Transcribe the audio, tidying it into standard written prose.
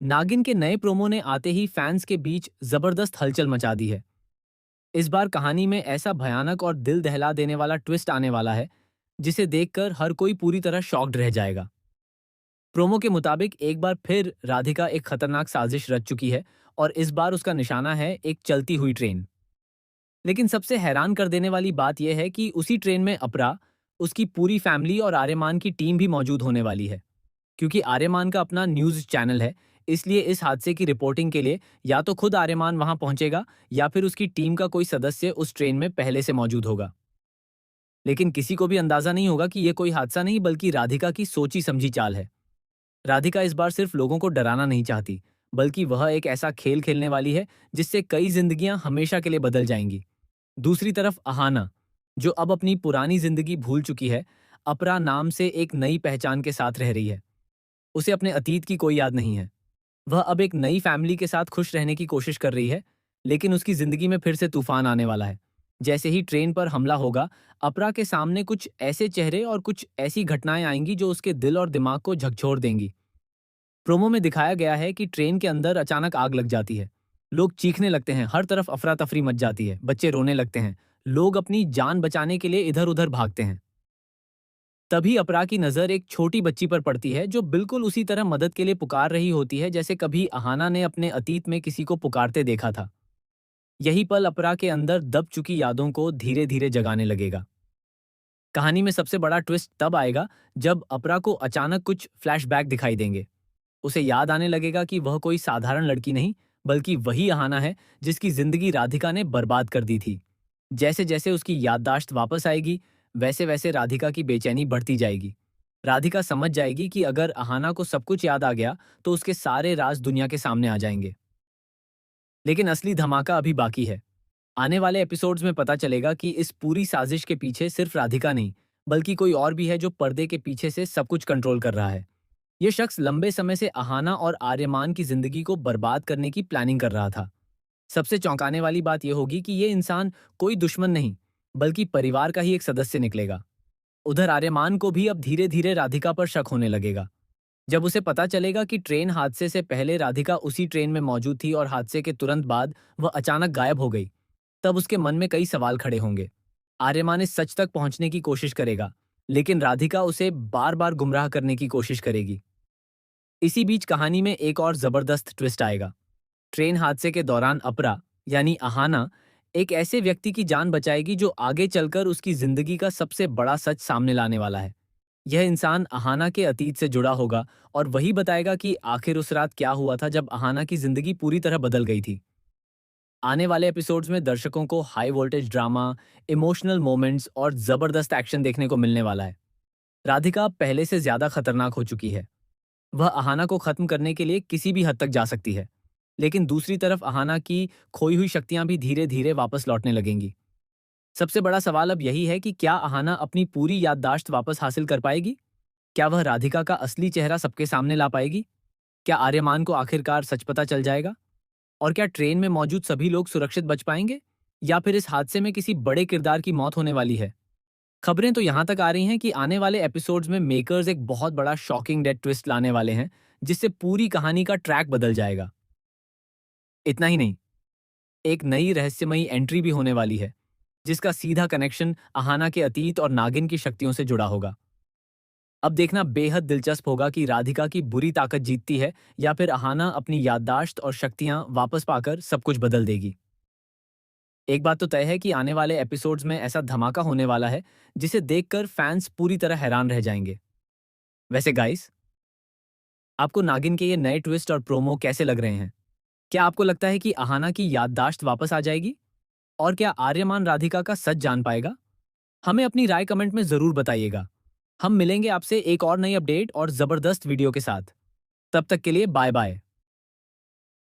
नागिन के नए प्रोमो ने आते ही फैंस के बीच जबरदस्त हलचल मचा दी है। इस बार कहानी में ऐसा भयानक और दिल दहला देने वाला ट्विस्ट आने वाला है जिसे देखकर हर कोई पूरी तरह शॉक्ड रह जाएगा। प्रोमो के मुताबिक एक बार फिर राधिका एक खतरनाक साजिश रच चुकी है और इस बार उसका निशाना है एक चलती हुई ट्रेन। लेकिन सबसे हैरान कर देने वाली बात यह है कि उसी ट्रेन में अपरा, उसकी पूरी फैमिली और आर्यमान की टीम भी मौजूद होने वाली है। क्योंकि आर्यमान का अपना न्यूज़ चैनल है, इसलिए इस हादसे की रिपोर्टिंग के लिए या तो खुद आर्यमान वहां पहुंचेगा या फिर उसकी टीम का कोई सदस्य उस ट्रेन में पहले से मौजूद होगा। लेकिन किसी को भी अंदाजा नहीं होगा कि यह कोई हादसा नहीं बल्कि राधिका की सोची समझी चाल है। राधिका इस बार सिर्फ लोगों को डराना नहीं चाहती, बल्कि वह एक ऐसा खेल खेलने वाली है जिससे कई जिंदगियां हमेशा के लिए बदल जाएंगी। दूसरी तरफ अहाना, जो अब अपनी पुरानी जिंदगी भूल चुकी है, अपरा नाम से एक नई पहचान के साथ रह रही है। उसे अपने अतीत की कोई याद नहीं है। वह अब एक नई फैमिली के साथ खुश रहने की कोशिश कर रही है, लेकिन उसकी जिंदगी में फिर से तूफान आने वाला है। जैसे ही ट्रेन पर हमला होगा, अपरा के सामने कुछ ऐसे चेहरे और कुछ ऐसी घटनाएं आएंगी जो उसके दिल और दिमाग को झकझोर देंगी। प्रोमो में दिखाया गया है कि ट्रेन के अंदर अचानक आग लग जाती है। लोग चीखने लगते हैं, हर तरफ अफरा तफरी मच जाती है, बच्चे रोने लगते हैं, लोग अपनी जान बचाने के लिए इधर उधर भागते हैं। तभी अपरा की नजर एक छोटी बच्ची पर पड़ती है जो बिल्कुल उसी तरह मदद के लिए पुकार रही होती है जैसे कभी अहाना ने अपने अतीत में किसी को पुकारते देखा था। यही पल अपरा के अंदर दब चुकी यादों को धीरे धीरे जगाने लगेगा। कहानी में सबसे बड़ा ट्विस्ट तब आएगा जब अपरा को अचानक कुछ फ्लैशबैक दिखाई देंगे। उसे याद आने लगेगा कि वह कोई साधारण लड़की नहीं, बल्कि वही अहाना है जिसकी जिंदगी राधिका ने बर्बाद कर दी थी। जैसे जैसे उसकी याददाश्त वापस आएगी, वैसे वैसे राधिका की बेचैनी बढ़ती जाएगी। राधिका समझ जाएगी कि अगर अहाना को सब कुछ याद आ गया तो उसके सारे राज दुनिया के सामने आ जाएंगे। लेकिन असली धमाका अभी बाकी है। आने वाले एपिसोड्स में पता चलेगा कि इस पूरी साजिश के पीछे सिर्फ राधिका नहीं, बल्कि कोई और भी है जो पर्दे के पीछे से सब कुछ कंट्रोल कर रहा है। ये शख्स लंबे समय से अहाना और आर्यमान की जिंदगी को बर्बाद करने की प्लानिंग कर रहा था। सबसे चौंकाने वाली बात यह होगी कि ये इंसान कोई दुश्मन नहीं, बल्कि परिवार का ही एक सदस्य निकलेगा। उधर आर्यमान को भी अब धीरे धीरे राधिका पर शक होने लगेगा। जब उसे पता चलेगा कि ट्रेन हादसे से पहले राधिका उसी ट्रेन में मौजूद थी और हादसे के तुरंत बाद वह अचानक गायब हो गई, तब उसके मन में कई सवाल खड़े होंगे। आर्यमान इस सच तक पहुंचने की कोशिश करेगा, लेकिन राधिका उसे बार बार गुमराह करने की कोशिश करेगी। इसी बीच कहानी में एक और जबरदस्त ट्विस्ट आएगा। ट्रेन हादसे के दौरान अपरा, यानी अहाना, एक ऐसे व्यक्ति की जान बचाएगी जो आगे चलकर उसकी जिंदगी का सबसे बड़ा सच सामने लाने वाला है। यह इंसान अहाना के अतीत से जुड़ा होगा और वही बताएगा कि आखिर उस रात क्या हुआ था जब अहाना की जिंदगी पूरी तरह बदल गई थी। आने वाले एपिसोड्स में दर्शकों को high voltage drama, emotional moments और जबरदस्त एक्शन देखने को मिलने वाला है। राधिका पहले से ज्यादा खतरनाक हो चुकी है। वह अहाना को खत्म करने के लिए किसी भी हद तक जा सकती है। लेकिन दूसरी तरफ अहाना की खोई हुई शक्तियां भी धीरे धीरे वापस लौटने लगेंगी। सबसे बड़ा सवाल अब यही है कि क्या अहाना अपनी पूरी याददाश्त वापस हासिल कर पाएगी? क्या वह राधिका का असली चेहरा सबके सामने ला पाएगी? क्या आर्यमान को आखिरकार सच पता चल जाएगा? और क्या ट्रेन में मौजूद सभी लोग सुरक्षित बच पाएंगे? या फिर इस हादसे में किसी बड़े किरदार की मौत होने वाली है? खबरें तो यहां तक आ रही हैं कि आने वाले एपिसोड्स में मेकर्स एक बहुत बड़ा शॉकिंग डेथ ट्विस्ट लाने वाले हैं, जिससे पूरी कहानी का ट्रैक बदल जाएगा। इतना ही नहीं, एक नई रहस्यमयी एंट्री भी होने वाली है, जिसका सीधा कनेक्शन अहाना के अतीत और नागिन की शक्तियों से जुड़ा होगा। अब देखना बेहद दिलचस्प होगा कि राधिका की बुरी ताकत जीतती है या फिर अहाना अपनी याददाश्त और शक्तियां वापस पाकर सब कुछ बदल देगी। एक बात तो तय है कि आने वाले एपिसोड्स में ऐसा धमाका होने वाला है जिसे देखकर फैंस पूरी तरह हैरान रह जाएंगे। वैसे गाइस, आपको नागिन के ये नए ट्विस्ट और प्रोमो कैसे लग रहे हैं? क्या आपको लगता है कि अहाना की याददाश्त वापस आ जाएगी? और क्या आर्यमान राधिका का सच जान पाएगा? हमें अपनी राय कमेंट में जरूर बताइएगा। हम मिलेंगे आपसे एक और नई अपडेट और जबरदस्त वीडियो के साथ। तब तक के लिए बाय बाय।